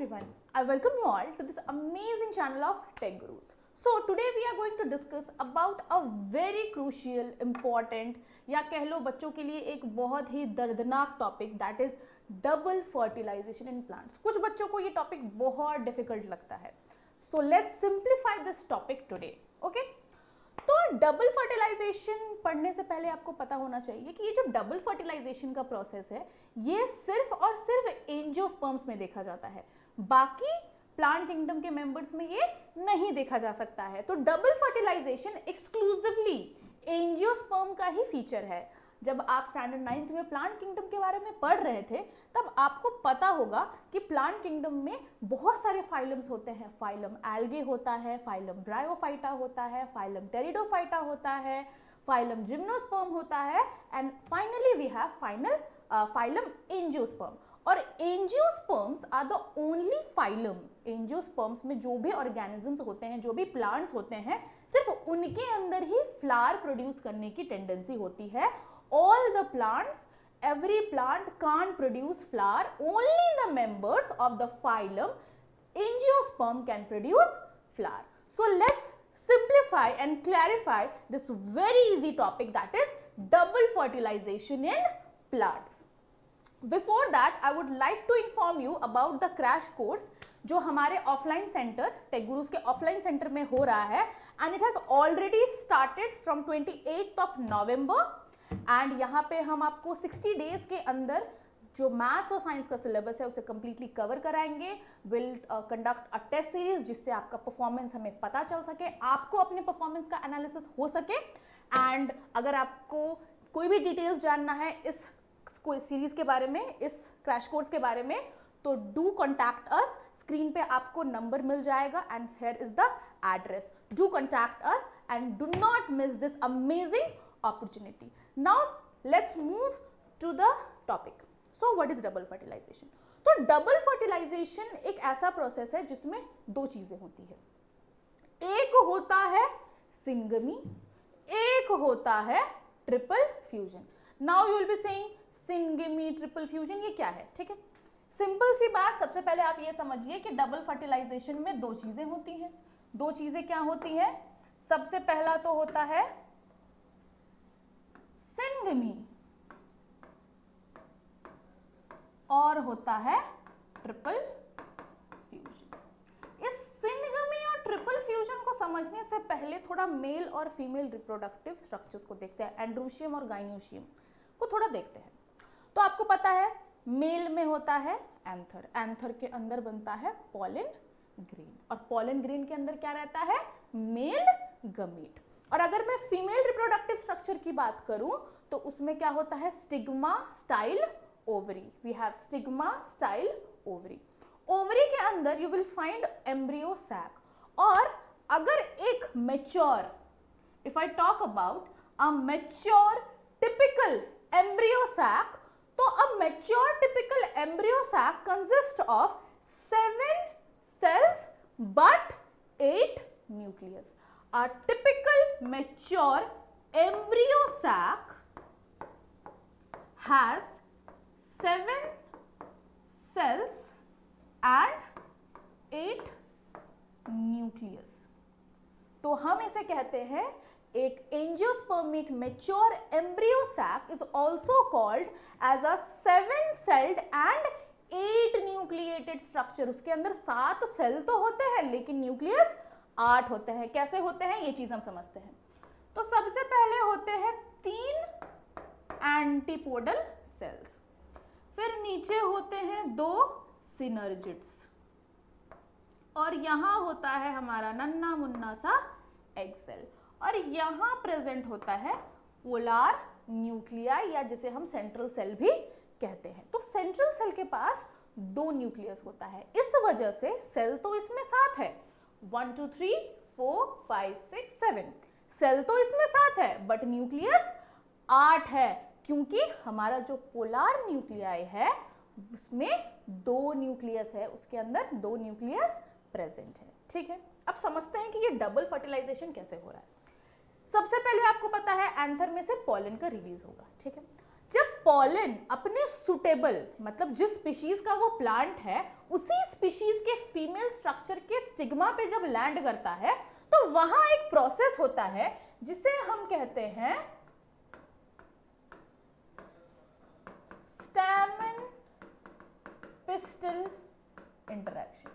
everyone, I welcome you all to this amazing channel of Tech Gurus. So today we are going to discuss about a very crucial, important या कह लो बच्चों के लिए एक बहुत ही दर्दनाक topic that is double fertilisation in plants. कुछ बच्चों को ये टॉपिक बहुत डिफिकल्ट लगता है. So let's simplify this topic today. Okay, तो डबल फर्टिलाइजेशन पढ़ने से पहले आपको पता होना चाहिए कि ये जो डबल फर्टिलाइजेशन का प्रोसेस है ये सिर्फ और सिर्फ एंजियोस्पर्म्स में देखा जाता है. बाकी प्लांट किंगडम के मेंबर्स में ये नहीं देखा जा सकता है. तो डबल फर्टिलाइजेशन एक्सक्लूसिवली एंजियोस्पर्म का ही फीचर है. जब आप स्टैंडर्ड 9th में प्लांट किंगडम के बारे में पढ़ रहे थे तब आपको पता होगा कि प्लांट किंगडम में बहुत सारे फाइलम्स होते हैं. फाइलम एल्गे होता है, फाइलम ब्रायोफाइटा होता है, फाइलम टेरिडोफाइटा होता है, फाइलम जिम्नोस्पर्म होता है and finally we have phylum angiosperm. और angiosperms are the only phylum. Angiosperms में जो भी ऑर्गेनिजम्स होते हैं, जो भी प्लांट्स होते हैं, सिर्फ उनके अंदर ही फ्लावर प्रोड्यूस करने की टेंडेंसी होती है. All the plants, every plant can't produce flower. Only the members of the phylum Angiosperm can produce flower. So let's simplify and clarify this very easy topic, that is double fertilization in plants. Before that, I would like to inform you about the crash course जो हमारे offline centre take gurus के offline centre में हो रहा है and it has already started from 28th of November. And यहाँ पे हम आपको 60 डेज के अंदर जो मैथ्स और साइंस का सिलेबस है उसे कम्प्लीटली कवर कराएंगे. Will conduct a test series जिससे आपका परफॉर्मेंस हमें पता चल सके, आपको अपने परफॉर्मेंस का एनालिसिस हो सके. एंड अगर आपको कोई भी डिटेल्स जानना है इस सीरीज के बारे में, इस क्रैश कोर्स के बारे में, तो डू कॉन्टैक्ट अस. स्क्रीन पे आपको नंबर मिल जाएगा and here is the address. Do contact us and do not miss this amazing opportunity. Now let's move to the topic. So what is double fertilization? तो double fertilization एक ऐसा process है जिसमें दो चीजें होती है. एक होता है सिंगमी, एक होता है triple fusion. Now you will be saying syngamy triple fusion ये क्या है? ठीक है, सिंपल सी बात. सबसे पहले आप ये समझिए कि डबल फर्टिलाइजेशन में दो चीजें होती हैं. दो चीजें क्या होती हैं? सबसे पहला तो होता है सिंगमी और होता है ट्रिपल फ्यूजन. इस सिंगमी और ट्रिपल फ्यूजन को समझने से पहले थोड़ा मेल और फीमेल रिप्रोडक्टिव स्ट्रक्चर्स को देखते हैं. एंड्रोशियम और गाइनोशियम को थोड़ा देखते हैं. तो आपको पता है मेल में होता है एंथर. एंथर के अंदर बनता है पॉलन ग्रेन और पॉलन ग्रेन के अंदर क्या रहता है? Male gamete. और अगर मैं फीमेल रिप्रोडक्टिव स्ट्रक्चर की बात करूं तो उसमें क्या होता है? Stigma style ovary. We have stigma style ovary. Ovary के अंदर you will find embryo sac. और अगर एक mature, if I talk about a mature typical embryo sac, तो a mature typical embryo sac consist of 7 cells but 8 nucleus. A typical mature embryo sac has 7 cells and 8 nucleus. तो हम इसे कहते हैं एक angiospermic mature embryo sac is also called as a 7-celled and 8 nucleated structure. उसके अंदर 7 cell तो होते हैं लेकिन न्यूक्लियस 8 होते हैं. कैसे होते हैं ये चीज हम समझते हैं. तो सबसे पहले होते हैं 3 एंटीपोडल सेल्स, फिर नीचे होते हैं 2 सिनर्जिड्स और यहां होता है हमारा नन्ना मुन्ना सा एग सेल और यहां प्रेजेंट होता है पोलर न्यूक्लियाई या जिसे हम सेंट्रल सेल भी कहते हैं. तो सेंट्रल सेल के पास 2 न्यूक्लियस होता है. इस वजह से सेल तो इसमें 7 है. 1 2 3 4 5 6 7 सेल तो इसमें 7 है बट न्यूक्लियस 8 है क्योंकि हमारा जो पोलर न्यूक्लियाई है उसमें 2 न्यूक्लियस है, उसके अंदर 2 न्यूक्लियस प्रेजेंट है. ठीक है, अब समझते हैं कि ये डबल फर्टिलाइजेशन कैसे हो रहा है. सबसे पहले आपको पता है एंथर में से पॉलन का रिलीज होगा. ठीक है, जब पॉलन अपने सुटेबल मतलब जिस स्पीशीज का वो प्लांट है उसी स्पीशीज के फीमेल स्ट्रक्चर के स्टिग्मा पे जब लैंड करता है तो वहां एक प्रोसेस होता है जिसे हम कहते हैं स्टैमेन पिस्टल इंटरैक्शन।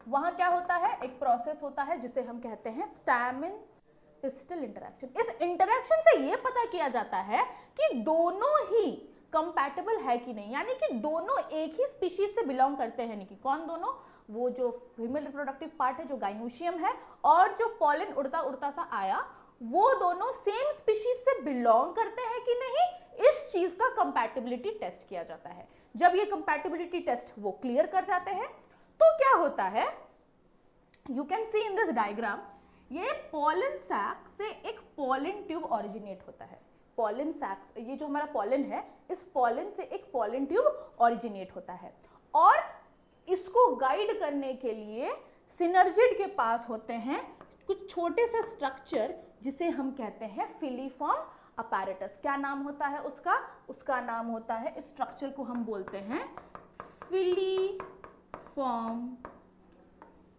वहां क्या होता है, एक प्रोसेस होता है जिसे हम कहते हैं स्टैमेन पिस्टल इंटरैक्शन। इस इंटरैक्शन से यह पता किया जाता है कि दोनों ही कंपैटिबल है कि नहीं, यानी कि दोनों एक ही स्पीशीज से बिलोंग करते हैं। नहीं कि कौन दोनों, वो जो फीमेल रिप्रोडक्टिव पार्ट है जो गाइनोशियम है और जो पॉलन उड़ता उड़ता सा आया वो दोनों सेम स्पीशीज से बिलोंग करते हैं कि नहीं, इस चीज का कंपैटिबिलिटी टेस्ट किया जाता है। जब ये कंपैटिबिलिटी टेस्ट वो क्लियर कर जाते हैं तो क्या होता है, you can see in this diagram, ये पॉलन सैक से एक पॉलन ट्यूब ओरिजिनेट होता है। पॉलन सैक, ये जो हमारा पॉलन है, इस पॉलन से एक पॉलन ट्यूब ओरिजिनेट होता है और इसको गाइड करने के लिए सिनर्जिड के पास होते हैं कुछ छोटे से स्ट्रक्चर जिसे हम कहते हैं फिलीफॉर्म अपैरेटस। क्या नाम होता है उसका, उसका नाम होता है, इस स्ट्रक्चर को हम बोलते हैं फिलीफॉर्म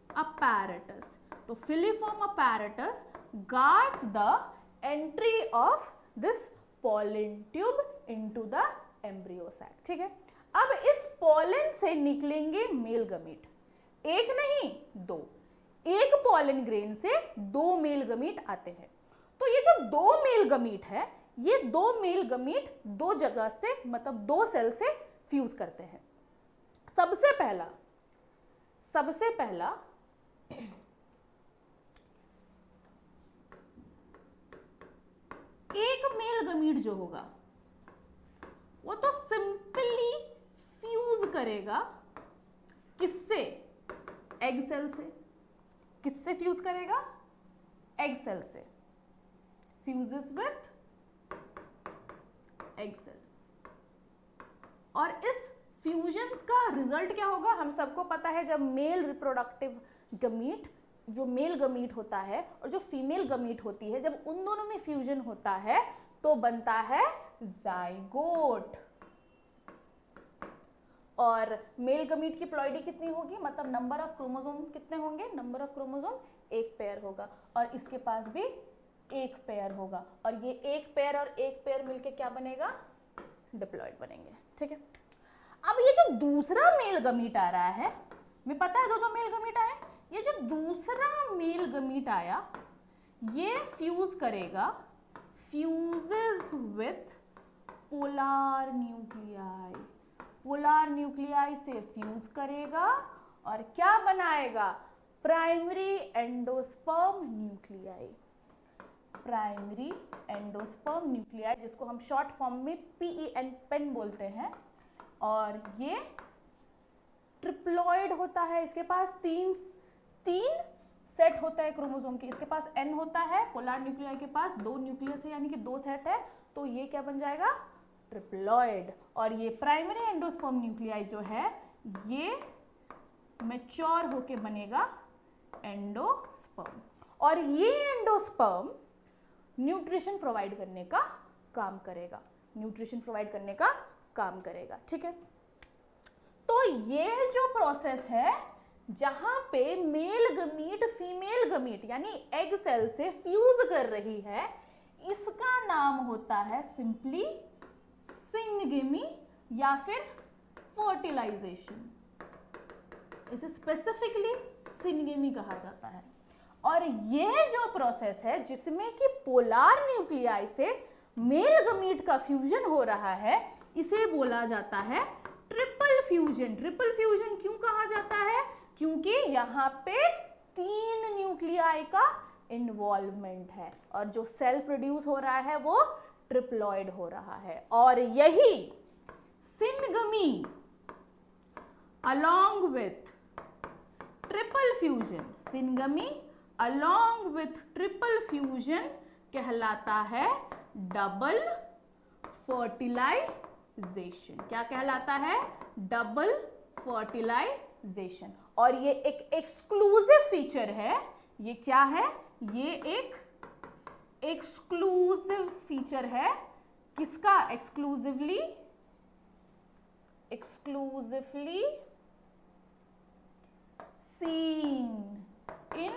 apparatus। तो filiform apparatus guards the entry of this pollen tube into the embryo sac। ठीक है, अब इस pollen से निकलेंगे मेल गमीट, एक नहीं दो, एक pollen ग्रेन से दो मेल गमीट आते हैं। तो ये जो दो मेल गमीट है, ये दो मेल गमीट दो जगह से मतलब दो सेल से फ्यूज करते हैं। सबसे पहला एक मेल गमीट जो होगा वो तो सिंपली फ्यूज करेगा किससे, एग सेल से। किससे फ्यूज करेगा, एग सेल से, फ्यूजेस विथ एग सेल। और इस फ्यूजन का रिजल्ट क्या होगा, हम सबको पता है, जब मेल रिप्रोडक्टिव गमीट, जो मेल गमीट होता है और जो फीमेल गमीट होती है, जब उन दोनों में फ्यूजन होता है तो बनता है जाइगोट। और मेल गमीट की प्लॉइडी कितनी होगी, मतलब नंबर ऑफ क्रोमोसोम कितने होंगे, नंबर ऑफ क्रोमोसोम एक पेयर होगा और इसके पास भी एक पेयर होगा और ये एक पेयर और एक पेयर मिलके क्या बनेगा, डिप्लॉइड बनेंगे। ठीक है, अब ये जो दूसरा मेल गमीट आ रहा है, मैं पता है दो मेल गमीट आए, ये जो दूसरा मेल गमीट आया ये फ्यूज करेगा, fuses with polar nuclei, polar nuclei से फ्यूज करेगा और क्या बनाएगा, primary endosperm nuclei, primary endosperm nuclei, जिसको हम शॉर्ट फॉर्म में PEN पेन बोलते हैं। और ये ट्रिप्लॉइड होता है, इसके पास तीन सेट होता है क्रोमोसोम के, इसके पास N होता है, पोलर न्यूक्लियाई के पास दो न्यूक्लियस है यानी कि दो सेट है, तो ये क्या बन जाएगा, ट्रिप्लॉइड। और ये प्राइमरी एंडोस्पर्म न्यूक्लियाई जो है ये मैच्योर होके बनेगा एंडोस्पर्म और ये एंडोस्पर्म न्यूट्रिशन प्रोवाइड करने का काम करेगा, न्यूट्रिशन प्रोवाइड करने का काम करेगा। ठीक है, तो ये जो प्रोसेस है जहां पे मेल गमीट फीमेल गमीट यानी एग सेल से फ्यूज कर रही है, इसका नाम होता है सिंपली सिंगेमी या फिर फर्टिलाइजेशन। इसे स्पेसिफिकली सिंगेमी कहा जाता है। और यह जो प्रोसेस है जिसमें कि पोलर न्यूक्लियाई से मेल गमीट का फ्यूजन हो रहा है, इसे बोला जाता है ट्रिपल फ्यूजन। ट्रिपल फ्यूजन क्यों कहा जाता है, क्योंकि यहाँ पे तीन न्यूक्लियाई का इन्वॉल्वमेंट है और जो सेल प्रोड्यूस हो रहा है वो ट्रिप्लॉइड हो रहा है। और यही syngamy along with triple fusion, syngamy along with triple fusion कहलाता है डबल फर्टिलाइजेशन। क्या कहलाता है, डबल फर्टिलाइजेशन। और ये एक एक्सक्लूसिव फीचर है, ये क्या है, ये एक एक्सक्लूसिव फीचर है किसका? Exclusively seen in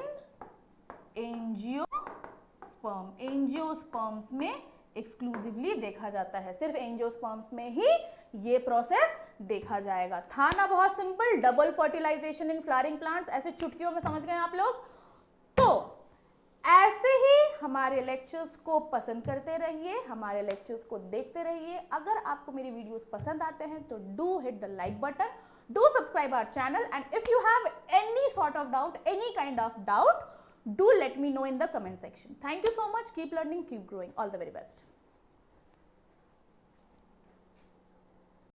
angiosperm. Angiosperms में एक्सक्लूसिवली देखा जाता है, सिर्फ एंजियोस्पर्म्स में ही ये प्रोसेस देखा जाएगा। था ना बहुत simple, double fertilisation in flowering plants, ऐसे चुटकियों में समझ गए आप लोग। तो ऐसे ही हमारे लेक्चर्स को पसंद करते रहिए, हमारे लेक्चर्स को देखते रहिए। अगर आपको मेरी वीडियोस पसंद आते हैं तो do hit the like button, do subscribe our channel, and if you have any sort of doubt, any kind of doubt, do let me know in the comment section. Thank you so much. Keep learning, keep growing. All the very best.